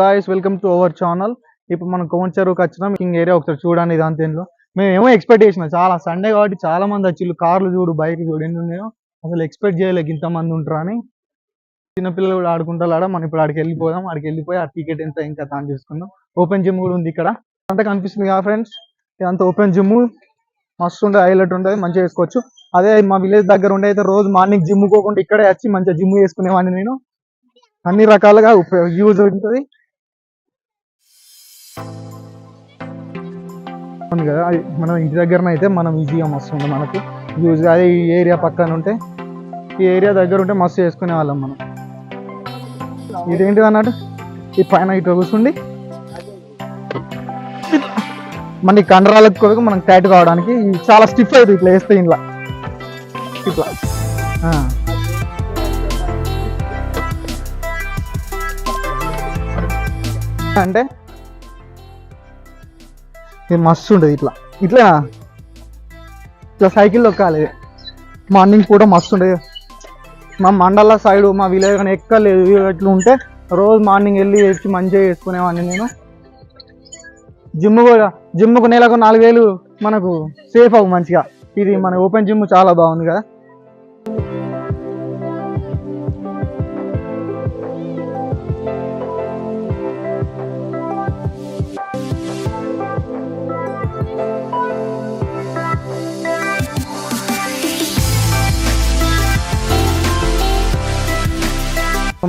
Guys welcome to our channel. ఇప్పుడు మనం కోంచెరువుకి వచ్చినాం. కింగ్ ఏరియా ఒకసారి చూడండి. దాంట్లో మేము ఎక్స్పెక్ట్ చేసిన చాలా సండే కాబట్టి చాలా మంది వచ్చిళ్ళు. కార్లు చూడు, బైక్లు చూడు ఎన్ని ఉన్నాయో. అసలు ఎక్స్పెక్ట్ చేయలేక ఇంతమంది ఉంటారు అని. చిన్నపిల్లలు కూడా ఆడుకుంటారు ఆడ. మనం ఇప్పుడు ఆడికి వెళ్ళిపోదాం. ఆడికి వెళ్ళిపోయి ఆ టికెట్ ఎంత ఇంకా తాను చేసుకుందాం. ఓపెన్ జిమ్ కూడా ఉంది ఇక్కడ. అంతా కనిపిస్తుంది కదా ఫ్రెండ్స్, ఇదంతా ఓపెన్ జిమ్. మస్తు ఉంటుంది, హైలైట్ ఉంటుంది, మంచిగా చేసుకోవచ్చు. అదే మా విలేజ్ దగ్గర ఉండే అయితే రోజు మార్నింగ్ జిమ్ పోకుండా ఇక్కడే వచ్చి మంచిగా జిమ్ చేసుకునేవాడిని నేను. అన్ని రకాలుగా యూజ్ ఉంటుంది కదా. మనం ఇంటి దగ్గర అయితే మనం ఈజీగా మస్తు ఉంది మనకు యూజ్. అదే ఈ ఏరియా పక్కన ఉంటే, ఈ ఏరియా దగ్గర ఉంటే మస్తు చేసుకునే వాళ్ళం మనం. ఇదేంటిది అన్నట్టు ఈ పైన ఇట్లా కూర్చుండి మన కండరాలకు కొరకు మనం టైట్ కావడానికి చాలా స్టిఫ్ అవుతుంది ఇట్లా వేస్తే. ఇంట్లో ఇట్లా అంటే ఇది మస్తు ఉంటుంది. ఇట్లా ఇట్లా ఇట్లా సైకిల్ ఎక్కాలి మార్నింగ్ కూడా మస్తు ఉంటుంది. మా మండల సైడు మా విలేజ్ కానీ ఎక్కలేదు. ఇట్లా ఉంటే రోజు మార్నింగ్ వెళ్ళి వచ్చి మంచిగా చేసుకునేవాడిని నేను. జిమ్కు నెలకు 4,000 మనకు సేఫ్ అవ్వు మంచిగా. ఇది మన ఓపెన్ జిమ్ చాలా బాగుంది కదా.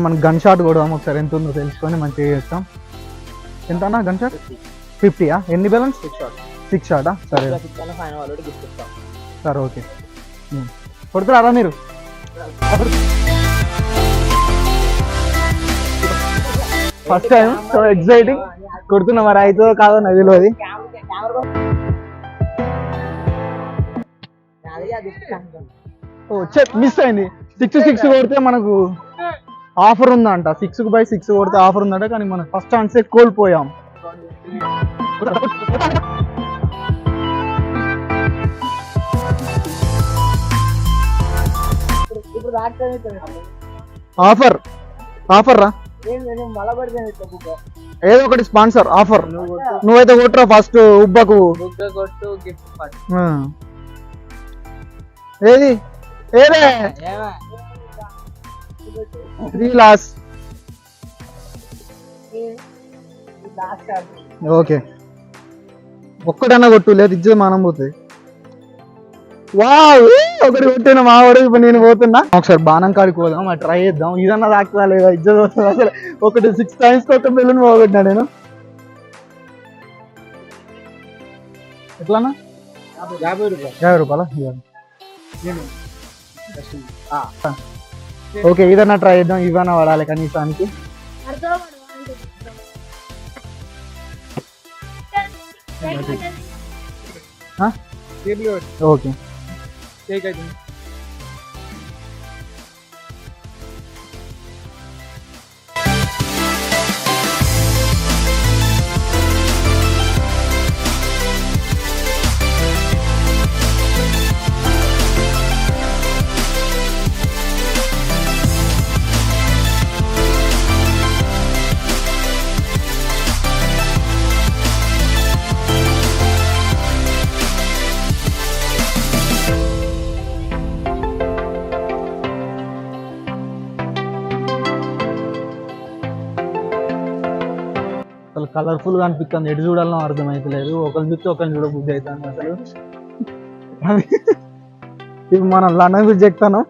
మనం గన్ షాట్ కొడదాం ఒకసారి, ఎంత ఉందో తెలుసుకొని మంచిగా చేస్తాం. ఎంత అన్నా గన్ షాట్? 50యా? ఎన్ని బ్యాలెన్స్? 6 షాటా? సరే సరే ఓకే. కొడుతున్నారా మీరు? First time, so exciting. కొడుతున్నా, మరి అవుతుందో కాదో నాకు తెలియదు. మిస్ అయింది. 6 కొడితే మనకు ఆఫర్ ఉందంట. 6x6 కొడితే ఆఫర్ ఉందంట. కానీ మనం ఫస్ట్ ఛాన్సే కోల్పోయాం. ఆఫర్ ఆఫర్ రా, ఏదో ఒకటి స్పాన్సర్ ఆఫర్. నువ్వైతే కొట్టురా ఫస్ట్. ఉబ్బకు ఏది ఏదే లాస్. ఓకే, ఒక్కటన్నా కొట్టు, లేదు ఇజ్జత్ మానం పోతుంది. వావ్, ఒకటి కొట్టిన మా వాడు. ఇప్పుడు నేను పోతున్నా. ఒకసారి బాణం కాడికి పోదాం, అది ట్రై చేద్దాం. ఇదన్నా తాకుతా లేదా, ఇజ్జత్ వస్తుంది. అసలు ఒకటి 6 times ఒక బిల్లుని పోగొట్టినా నేను. ఎట్లానా? 50 రూపాయలా? ఓకే, ఇదన్నా ట్రై చేద్దాం. ఇవన్నా పడాలి కనీసానికి. ఓకే అసలు కలర్ఫుల్ గా అనిపిస్తుంది. ఎటు చూడాలనో అర్థమైతలేదు. ఒకరిని చూస్తే ఒకరిని చూడబుద్ధి అవుతుంది అసలు. ఇప్పుడు మనం లండన్ గురించి చెప్తాను.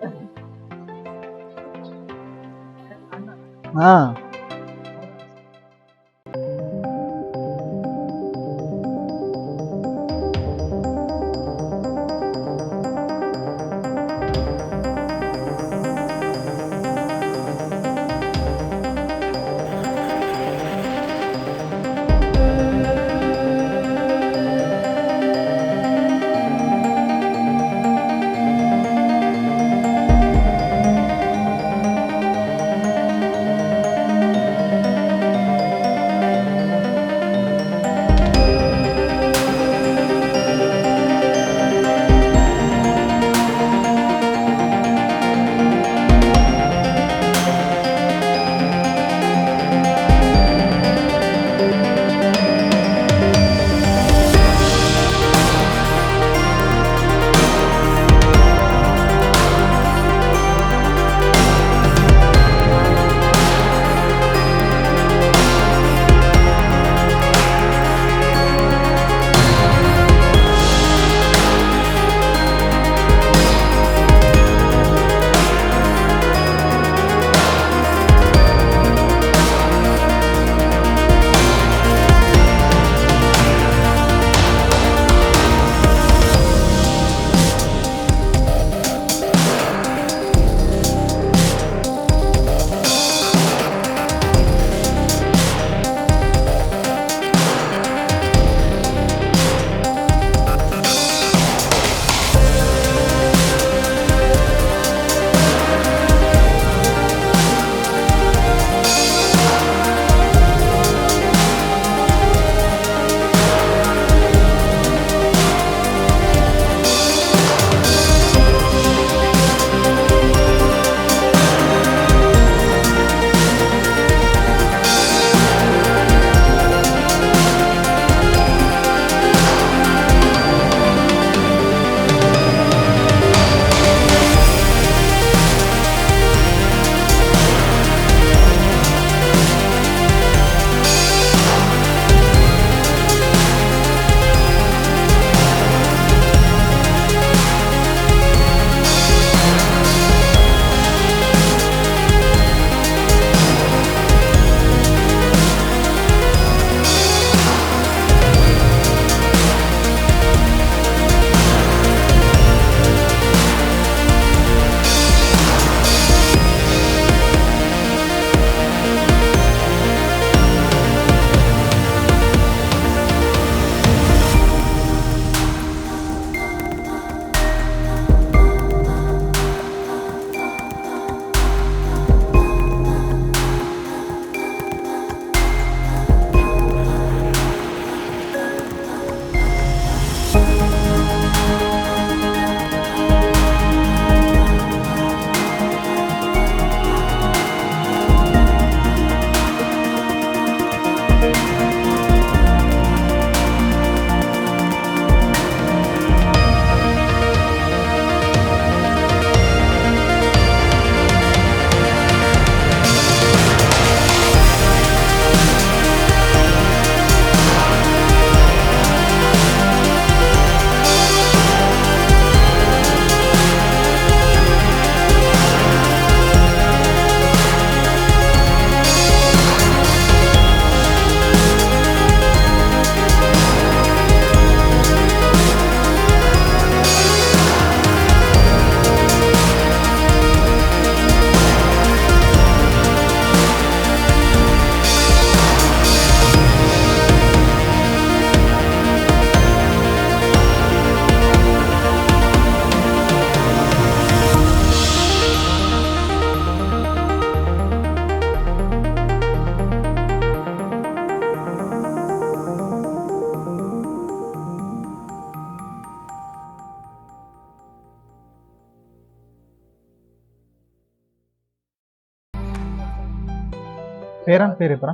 పేరు చెప్పరా?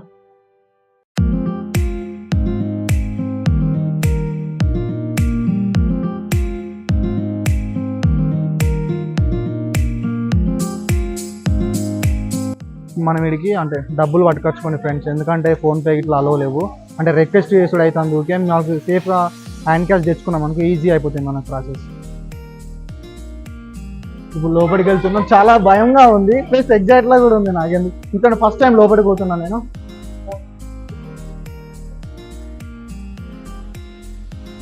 మనం వీడికి అంటే డబ్బులు పట్టుకొచ్చుకోండి ఫ్రెండ్స్, ఎందుకంటే ఫోన్పే ఇట్లా అలో లేవు. అంటే రిక్వెస్ట్ చేసుడు అయితే అందుకే మాకు సేఫ్గా హ్యాండ్ క్యాష్ తెచ్చుకున్నాం అనుకో ఈజీ అయిపోతుంది మన ప్రాసెస్. ఇప్పుడు లోపలికి వెళ్తున్నాం, చాలా భయంగా ఉంది ప్లస్ ఎగ్జైట్లా కూడా ఉంది నాకు, ఎందుకంటే ఫస్ట్ టైం లోపలికి పోతున్నాను నేను.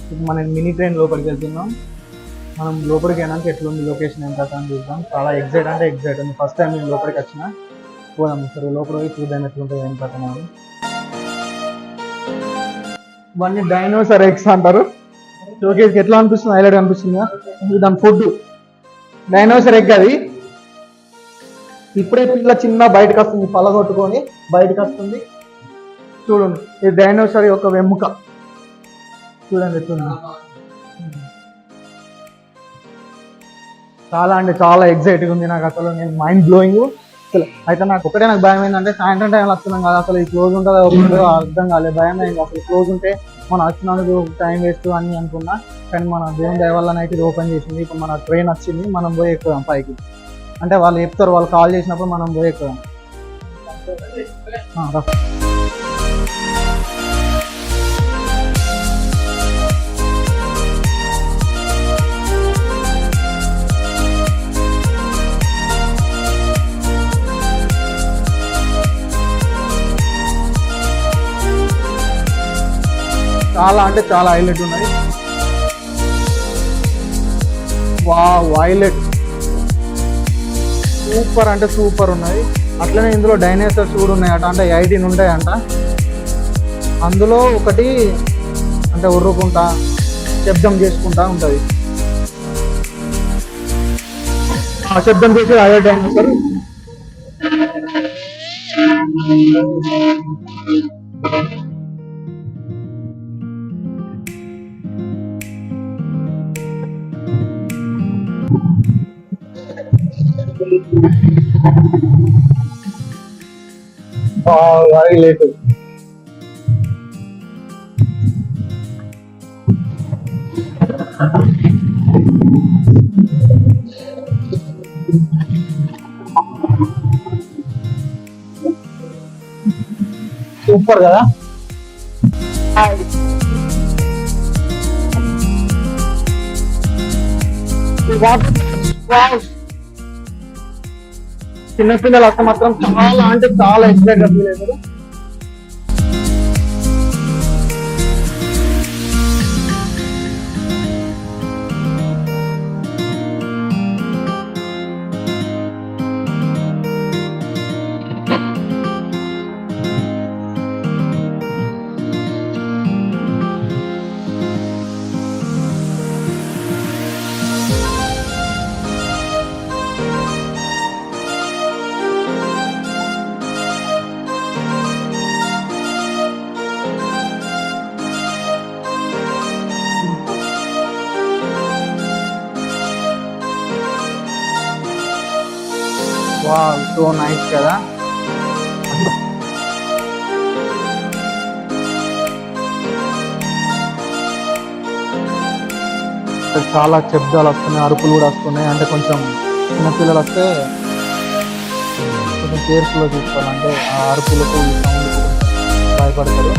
ఇప్పుడు మనం మినీ ట్రైన్ లోపలికి వెళ్తున్నాం. మనం లోపలికి అయినాక ఎట్లుంది లొకేషన్ ఎంత అని చూద్దాం. చాలా ఎగ్జైట్ ఉంది, ఫస్ట్ టైం నేను లోపలికి వచ్చిన. పోదాం సరే లోపల పోయి చూద్దాం ఎట్లుంటుంది ఏం పట్టణాలు. ఇవన్నీ డైనోసార్ ఎగ్స్ అంటారు. షోకేస్కి ఎట్లా అనిపిస్తుంది, హైలైట్ అనిపిస్తుందా? దాని ఫుడ్ డైనోసార్ ఎగ్. అది ఇప్పుడే పిల్ల చిన్న బయటకు వస్తుంది, పలగొట్టుకొని బయటకు వస్తుంది. చూడండి ఇది డైనోసార్ యొక్క వెముక, చూడండి ఎట్లుంది. చాలా అంటే చాలా ఎగ్జైటింగ్ ఉంది నాకు, అసలు నేను మైండ్ బ్లోయింగ్. అయితే నాకు ఒకటే నాకు భయం ఏంటంటే సాయంత్రం టైంలో వస్తున్నాం కదా, అసలు ఇది క్లోజ్ ఉంటుందో ఓపెన్ ఉంటుందో అర్థం కాలేదు. భయం అయింది అసలు, క్లోజ్ ఉంటే మనం వచ్చినందుకు టైం వేస్ట్ అని అనుకున్నా. కానీ మన దేవుని దయ వల్ల అయితే ఇది ఓపెన్ చేసింది. ఇప్పుడు మన ట్రైన్ వచ్చింది, మనం పోయి ఎక్కుదాం పైకి. అంటే వాళ్ళు చెప్తారు, వాళ్ళు కాల్ చేసినప్పుడు మనం పోయి ఎక్కుదాం. చాలా అంటే చాలా హైలైట్ ఉన్నాయి. వావ్ హైలైట్, సూపర్ అంటే సూపర్ ఉన్నాయి. అట్లనే ఇందులో డైనోసార్స్ కూడా ఉన్నాయట, అంటే 18 ఉంటాయంట. అందులో ఒకటి అంటే ఉర్రుకుంటా శబ్దం చేసుకుంటా ఉంటుంది. ఆ శబ్దం చేసి అదే డైనోసార్. హైలైట్, సూపర్ కదా. చిన్నపిల్లలు అసలు మాత్రం చాలా అంటే చాలా ఎక్సైట్ గా ఫీల్ అవుతారు. వావ్ సో నైస్ కదా. చాలా శబ్దాలు వస్తున్నాయి, అరుపులు కూడా వస్తున్నాయి. అంటే కొంచెం చిన్నపిల్లలు వస్తే కొంచెం కేర్ఫుల్గా చూసుకోవాలంటే ఆ అరుపులకు సౌండ్లకు భయపడతారు.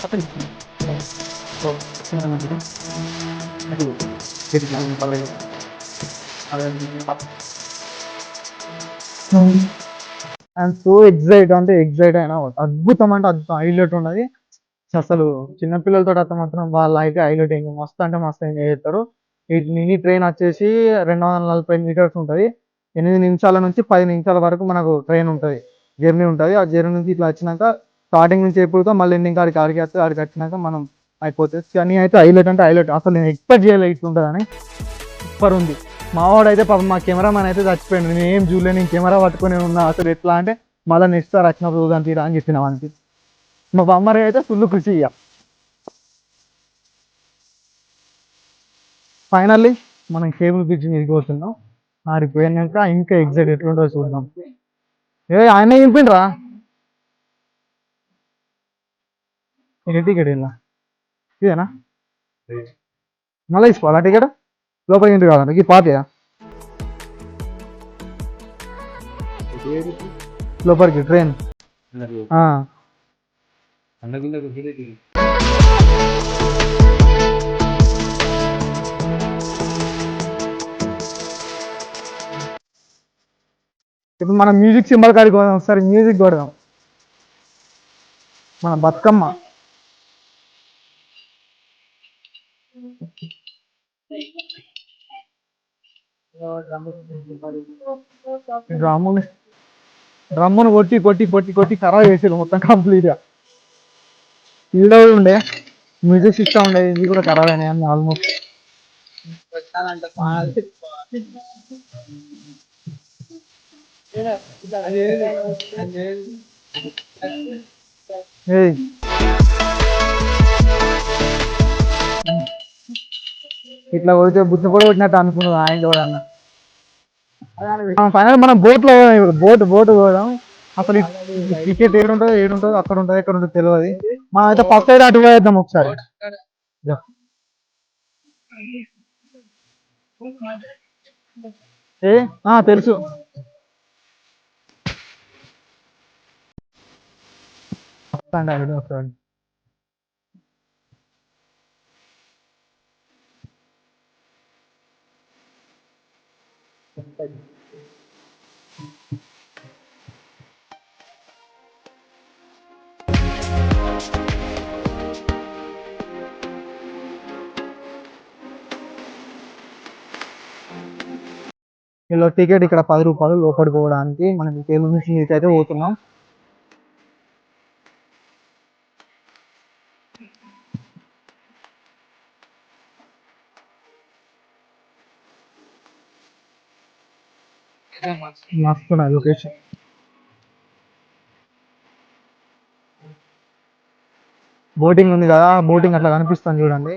అండ్ సో ఎగ్జైట్ అంటే ఎగ్జైట్ అయినా అద్భుతం అంటే అద్భుతం హైలైట్ ఉన్నది. అసలు చిన్నపిల్లలతో అయితే మాత్రం వాళ్ళ అయితే హైలైట్ ఇంకా మస్తు అంటే మస్తు ఎంజాయ్ చేస్తారు. ఈ మినీ ట్రైన్ వచ్చేసి 240 మీటర్స్ ఉంటుంది. 8 నిమిషాల నుంచి 10 నిమిషాల వరకు మనకు ట్రైన్ ఉంటుంది, జర్నీ ఉంటుంది. ఆ జర్నీ నుంచి ఇట్లా వచ్చినాక స్టార్టింగ్ నుంచి ఎప్పుడుతో మళ్ళీ ఎండింగ్ ఆడికి వస్తే ఆడికి వచ్చినాక మనం అయిపోతుంది. కానీ అయితే హైలైట్ అంటే హైలైట్ అసలు నేను ఎక్స్పెక్ట్ చేయలేదు ఇట్లుంటుందని. సూపర్ ఉంది. మావాడు అయితే పాపం మా కెమెరామెన్ అయితే చచ్చిపోయింది. నేను ఏం చూడలేదు, నేను కెమెరా పట్టుకుని ఉన్నా. అసలు ఎట్లా అంటే మళ్ళీ నెక్స్ట్ సార్ వచ్చినప్పుడు చూద్దాం తీరా అని చెప్పిన వానికి. మా బొమ్మరి అయితే ఫుల్ ఖుషి ఇయ్య. ఫైనల్లీ మనం కేబుల్ బ్రిడ్జ్ మీదకి పోతున్నాం. ఆడికి పోయినాక ఇంకా ఎగ్జైట్ ఎట్లుంటుందో చూద్దాం. ఆయన నింపిండ్రా టికెట్ ఇలా ఇదేనా మళ్ళీ తీసుకోవాలా టికెట్? లోపలికి ఇంటి కావాలంట ఈ పాతయా లోపలికి ట్రైన్ ఇప్పుడు మనం మ్యూజిక్ సింబల్ కాడికి పోదాం. ఒకసారి మ్యూజిక్ కొడదాం. మన బతుకమ్మ డ్రమ్ముని డ్రమ్మును కొట్టి కొట్టి కొట్టి కొట్టి ఖరాబ్ చేసేది మొత్తం కంప్లీట్ గా. ఈడ ఉండే మ్యూజిక్ సిస్టమ్ ఉండేది, ఇది కూడా ఖరాబ్ అయినాయి ఆల్మోస్ట్. ఇట్లా పోతే బుద్ధి కూడా కొట్టినట్టు అనుకున్నాడు ఆయన చూడన్న. ఫైనల్ మనం బోట్లో బోట్ పోదాం. అసలు టికెట్ ఏడుంటుందో అక్కడ ఉంటుంది, ఎక్కడ ఉంటుందో తెలియదు. మనం అయితే ఫస్ట్ అయితే అటు పోయేద్దాం ఒకసారి. తెలుసు. ఒకసారి ఇలా టికెట్ ఇక్కడ 10 రూపాయలు లోపలికి పోవడానికి. మనం కేబుల్ మిషన్ అయితే పోతున్నాం. మస్తు లొకేషన్. బోటింగ్ ఉంది కదా, బోటింగ్ అట్లా కనిపిస్తుంది చూడండి.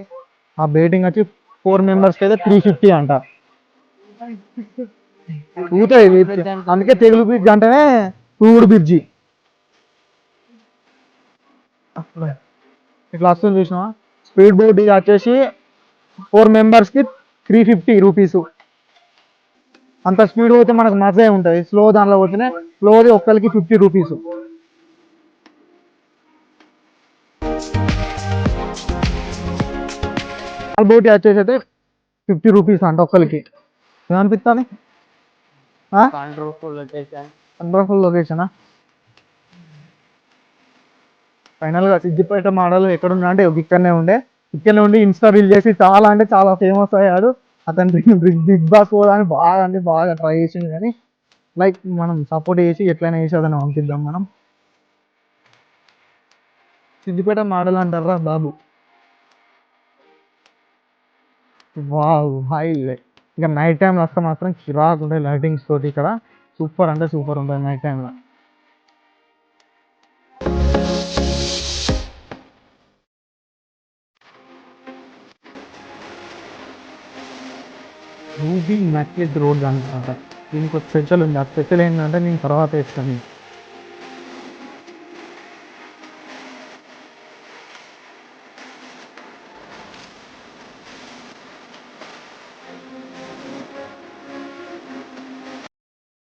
ఆ బోటింగ్ వచ్చి 4 మెంబర్స్కి అయితే 350 అంట. ఊతాయి అందుకే తెలుగు బ్రిడ్జ్ అంటేనే ఊడు బ్రిడ్జి. ఇట్లా వస్తుంది చూసినావా. స్పీడ్ బోట్ ఇది వచ్చేసి 4 మెంబర్స్కి 350 రూపీస్. అంత స్పీడ్ పోతే మనకు మజే ఉంటుంది. స్లో దానిలో పోతేనే స్లోది ఒక్కరికి 50 రూపీస్. బోటి వచ్చేసి అయితే 50 రూపీస్ అంట ఒక్కరికి. ఏమనిపిస్తుంది? వండర్ఫుల్ లొకేషనా. ఫైనల్గా సిద్దిపేట మోడల్ ఎక్కడున్నా అంటే ఇక్కడనే ఉండి ఇన్స్టా రీల్ చేసి చాలా అంటే చాలా ఫేమస్ అయ్యాడు. అతను బిగ్ బాస్ పోదాన్ని బాగా అంటే బాగా ట్రై చేసింది. కానీ లైక్ మనం సపోర్ట్ చేసి ఎట్లయినా చేసి అతను పంపిద్దాం మనం. సిద్దిపేట మోడల్ అంటారా బాబు. Wow highlight. ఇక నైట్ టైంలో వస్తే మాత్రం చిరాకు ఉంటాయి లైటింగ్స్ తోటి. ఇక్కడ సూపర్ అంటే సూపర్ ఉంటుంది నైట్ టైంలో. రూబీ నక్లెస్ రోడ్ అనమాట. దీనికి ఒక స్పెషల్ ఉంది. ఆ స్పెషల్ ఏంటంటే నేను తర్వాత ఇస్తాను.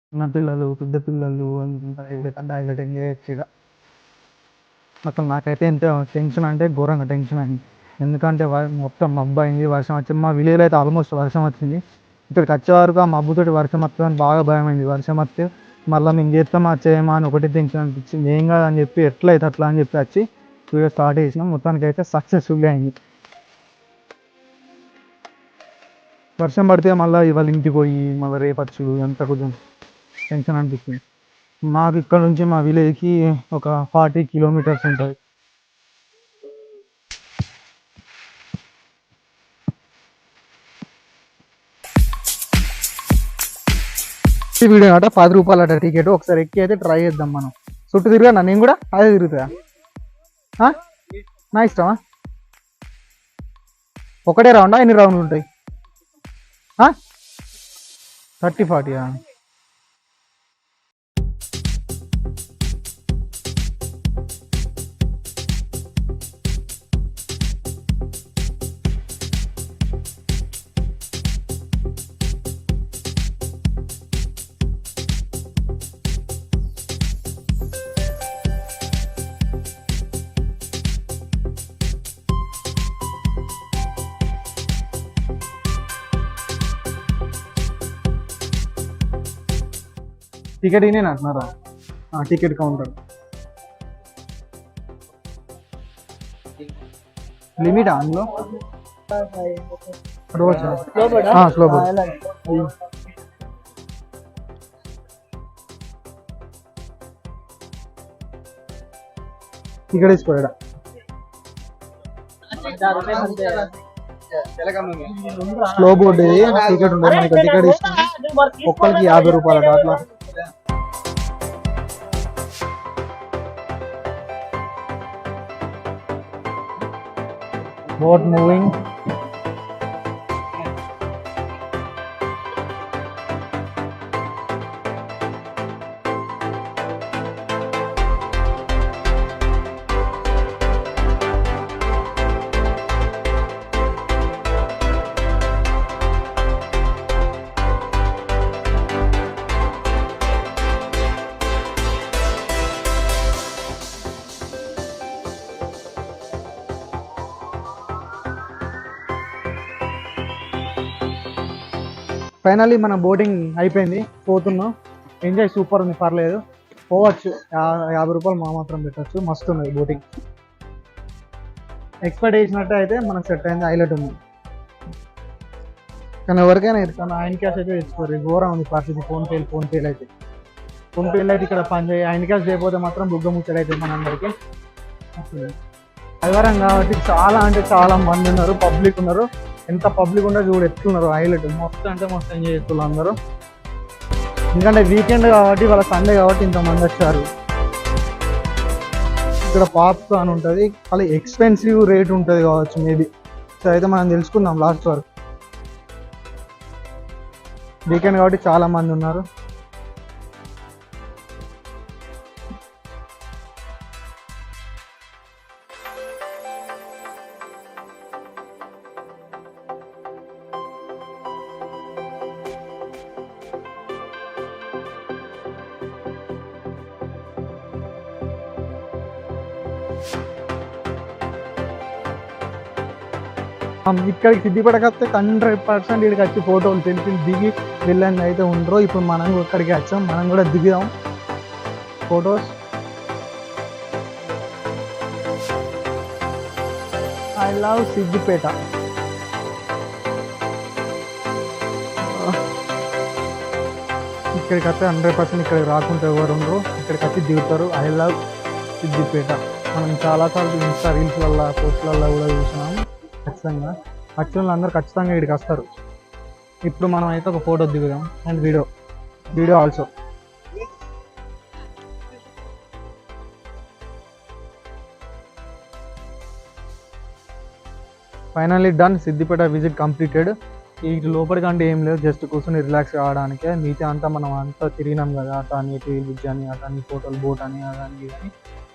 చిన్న పిల్లలు పెద్ద పిల్లలు హైలైట్ అంటే హైలైట్ ఎంజాయ్ చేయొచ్చు. అసలు నాకైతే ఎంత టెన్షన్ అంటే ఘోరంగా టెన్షన్ అయింది. ఎందుకంటే మొత్తం మబ్బు అయింది, వర్షం వచ్చింది. మా విలేజ్లో అయితే ఆల్మోస్ట్ వర్షం వచ్చింది. ఇక్కడికి వచ్చే వరకు ఆ మబ్బుతోటి వర్షం వస్తుందని బాగా భయమైంది. వర్షం వస్తే మళ్ళీ మేము చేస్తామా చేయమా అని ఒకటి టెన్షన్ అనిపించింది. ఏం కాదని చెప్పి ఎట్లా అయితే అట్లా అని చెప్పి వచ్చి వీడియో స్టార్ట్ చేసినాం. మొత్తానికి అయితే సక్సెస్ఫుల్గా అయింది. వర్షం పడితే మళ్ళీ ఇవాళ ఇంటికి పోయి మళ్ళీ రేపచ్చు ఎంత కొంచెం టెన్షన్ అనిపిస్తుంది. మాకు ఇక్కడ నుంచి మా విలేజ్కి ఒక 40 కిలోమీటర్స్ ఉంటుంది. వీడియో అట 10 రూపాయలు అట టికెట్. ఒకసారి ఎక్కి అయితే ట్రై చేద్దాం మనం. చుట్టూ తిరిగా నేను కూడా అదే తిరుగుతా. నా ఇష్టమా? ఒకటే రౌండా ఎన్ని రౌండ్లు ఉంటాయి? 30-40. టికెట్ ఇనే అంటున్నారా? టికెట్ కౌంటర్ లిమిట్ అందులో రోజు స్లో బోర్డ్. టికెట్ తీసుకోడా? స్లో బోర్డ్ టికెట్ ఉంటుంది. మనకి టికెట్ తీసుకుని ఒక్కరికి 50 రూపాయలు అట్లా. Boat moving. ఫైనల్లీ మన బోటింగ్ అయిపోయింది. పోతున్నాం. ఎంజాయ్ సూపర్ ఉంది, పర్లేదు, పోవచ్చు. 50 రూపాయలు మా మాత్రం పెట్టచ్చు. మస్తు ఉన్నది బోటింగ్. ఎక్స్పెక్ట్ చేసినట్టు అయితే మనకు సెట్ అయింది, హైలైట్ ఉంది. కానీ ఎవరికైనా ఇస్తాను ఆయన క్యాష్ అయితే తెచ్చుకోరు. ఘోరం ఉంది పరిస్థితి. ఫోన్పేలు అయితే ఇక్కడ పని చేయి. ఆయన క్యాష్ చేయకపోతే మాత్రం బుగ్గ ముచ్చట అయితే మనందరికీ. ఆదివారం కాబట్టి చాలా అంటే చాలా మంది ఉన్నారు, పబ్లిక్ ఉన్నారు. ఎంత పబ్లిక్ ఉంటే చూడు ఎట్లున్నారు, హైలైట్. మస్తు అంటే మస్తు ఎంజాయ్ చేస్తున్నారు అందరూ. ఎందుకంటే వీకెండ్ కాబట్టి, వాళ్ళ సండే కాబట్టి ఇంతమంది వచ్చారు. ఇక్కడ పాప్కార్న్ ఉంటుంది, చాలా ఎక్స్పెన్సివ్ రేట్ ఉంటుంది కావచ్చు మేబీ. సో అయితే మనం తెలుసుకుందాం లాస్ట్ వరకు. వీకెండ్ కాబట్టి చాలా మంది ఉన్నారు. ఇక్కడికి సిద్దిపేటకి వస్తే 100% ఇక్కడికి వచ్చి ఫోటోలు దిగి వెళ్ళండి అయితే ఉండరు. ఇప్పుడు మనం ఇక్కడికి వచ్చాం, మనం కూడా దిగుదాం ఫొటోస్. I love Siddipet. ఇక్కడికి వస్తే 100% ఇక్కడికి రాకుంటే ఎవరు ఉండరు, ఇక్కడికి వచ్చి దిగుతారు. I love Siddipet. మనం చాలాసార్లు ఇన్స్టా రీల్స్లల్లో, పోస్టులల్లో కూడా చూసినాము. ఖచ్చితంగా వచ్చిన వాళ్ళు అందరూ ఖచ్చితంగా ఇక్కడికి వస్తారు. ఇప్పుడు మనం అయితే ఒక ఫోటో దిగుదాం and video also. Finally done. Siddipet visit completed. ఈ లోపలికి అంటే ఏం లేదు, జస్ట్ కూర్చొని రిలాక్స్ కావడానికే. మిగతా అంతా మనం అంతా తిరిగినాం కదా, అటు అని బ్రిడ్జ్ అని, అటు అని ఫోటోలు, బోట్ అని, అదని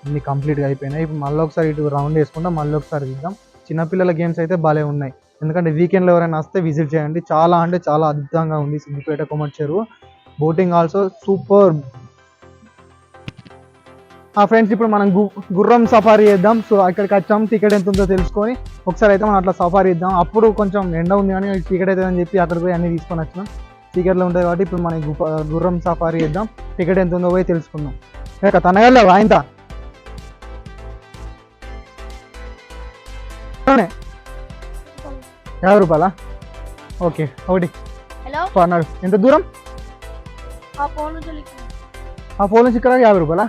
అన్ని కంప్లీట్గా అయిపోయినాయి. ఇప్పుడు మళ్ళీ ఒకసారి ఇటు రౌండ్ వేసుకుంటాం, మళ్ళీ ఒకసారి దిద్దాం. చిన్నపిల్లల గేమ్స్ అయితే భలే ఉన్నాయి. ఎందుకంటే వీకెండ్లో ఎవరైనా వస్తే విజిట్ చేయండి. చాలా అంటే చాలా అద్భుతంగా ఉంది సిద్దిపేట కొమర్ చెరువు. Boating also super. ఫ్రెండ్స్ ఇప్పుడు మనం గుర్రం సఫారీ చేద్దాం. సో అక్కడికి వచ్చాం, టికెట్ ఎంత ఉందో తెలుసుకొని ఒకసారి అయితే మనం అట్లా సఫారీ ఇద్దాం. అప్పుడు కొంచెం ఎండ ఉంది కానీ టికెట్ అవుతుంది అని చెప్పి అక్కడికి పోయి అన్ని తీసుకొని వచ్చినాం. టికెట్లో ఉంటుంది కాబట్టి ఇప్పుడు మనం గుర్రం సఫారీ చేద్దాం. టికెట్ ఎంత ఉందో పోయి తెలుసుకుందాం. ఇక తనగల వాయింత 50 రూపాయలా? ఓకే ఒకటి అన్నాడు. ఎంత దూరం? ఆ ఫోన్ నుంచి ఇక్కడ 50 రూపాయలా?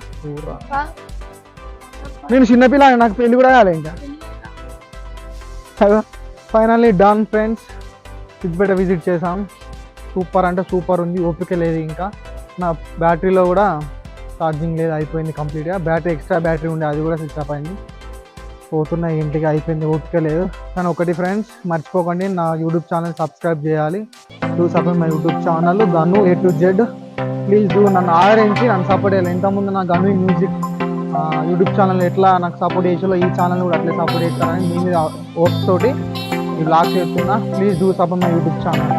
నేను చిన్నపిల్ల, నాకు పెళ్లి కూడా కాలే ఇంకా. Finally done friends, Siddipet visit చేసాం. సూపర్ అంటే సూపర్ ఉంది. ఓపిక లేదు ఇంకా. నా బ్యాటరీలో కూడా ఛార్జింగ్ లేదు, అయిపోయింది కంప్లీట్గా. బ్యాటరీ ఎక్స్ట్రా బ్యాటరీ ఉండే, అది కూడా స్విచ్ ఆఫ్ అయింది. పోతున్న ఇంటికి, అయిపోయింది, ఓపిక లేదు. కానీ ఒకటి ఫ్రెండ్స్ మర్చిపోకండి, నా యూట్యూబ్ ఛానల్ సబ్స్క్రైబ్ చేయాలి. Do support my YouTube channel గను A to Z. Please do, నన్ను ఆదరించి నన్ను సపోర్ట్ చేయాలి. ఇంతకుముందు నా గను మ్యూజిక్ యూట్యూబ్ ఛానల్ ఎట్లా నాకు సపోర్ట్ చేసాలో ఈ ఛానల్ కూడా అట్లే సపోర్ట్ చేస్తానని మీ మీద హోప్స్ తోటి ఈ బ్లాగ్ చేస్తున్నా. Please do support my YouTube channel.